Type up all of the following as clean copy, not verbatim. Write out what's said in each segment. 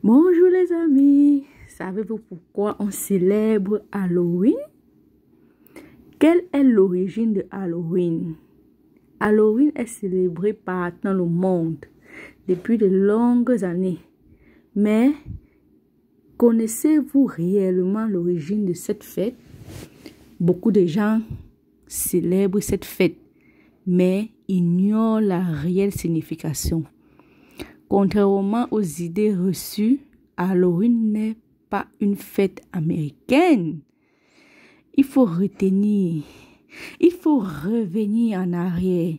Bonjour les amis, savez-vous pourquoi on célèbre Halloween? Quelle est l'origine de Halloween? Halloween est célébré partout dans le monde depuis de longues années. Mais connaissez-vous réellement l'origine de cette fête? Beaucoup de gens célèbrent cette fête, mais ignorent la réelle signification. Contrairement aux idées reçues, Halloween n'est pas une fête américaine. Il faut revenir en arrière.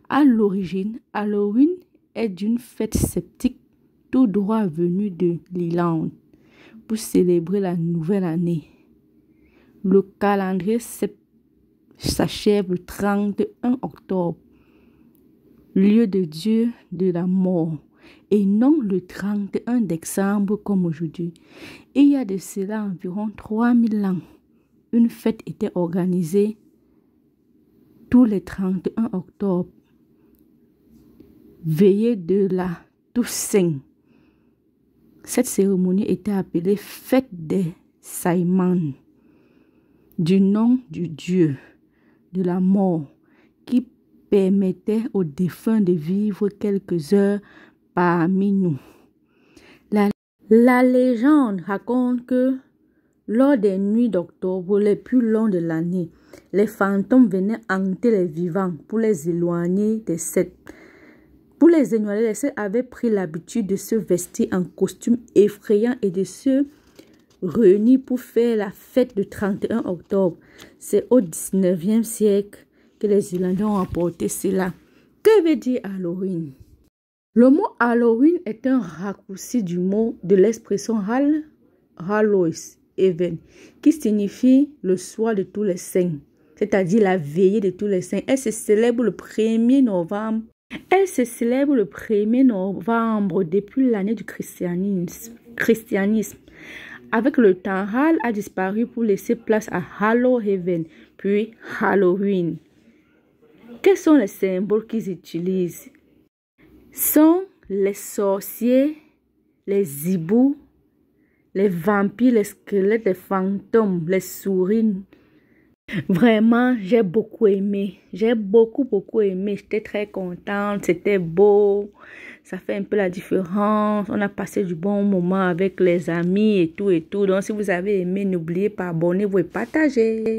À l'origine, Halloween est une fête celtique tout droit venue de l'Irlande pour célébrer la nouvelle année. Le calendrier s'achève le 31 octobre, lieu de Dieu de la mort, et non le 31 décembre comme aujourd'hui. Il y a de cela environ 3000 ans, une fête était organisée tous les 31 octobre, veillée de la Toussaint. Cette cérémonie était appelée fête des Saïmans, du nom du Dieu de la mort, qui permettait aux défunts de vivre quelques heures parmi nous. La légende raconte que lors des nuits d'octobre les plus longues de l'année, les fantômes venaient hanter les vivants pour les éloigner des Celtes. Pour les éloigner, les Celtes avaient pris l'habitude de se vestir en costume effrayant et de se réunir pour faire la fête du 31 octobre. C'est au 19e siècle que les Irlandais ont apporté cela. Que veut dire Halloween? Le mot Halloween est un raccourci du mot de l'expression Hallows Even, qui signifie le soir de tous les saints, c'est-à-dire la veillée de tous les saints. Elle se célèbre le 1er novembre. Depuis l'année du christianisme. Avec le temps, Hall a disparu pour laisser place à Halloween, puis Halloween. Quels sont les symboles qu'ils utilisent? Sont les sorciers, les hiboux, les vampires, les squelettes, les fantômes, les souris. Vraiment, j'ai beaucoup aimé. J'ai beaucoup aimé. J'étais très contente. C'était beau. Ça fait un peu la différence. On a passé du bon moment avec les amis et tout. Donc, si vous avez aimé, n'oubliez pas d'abonner-vous et partager.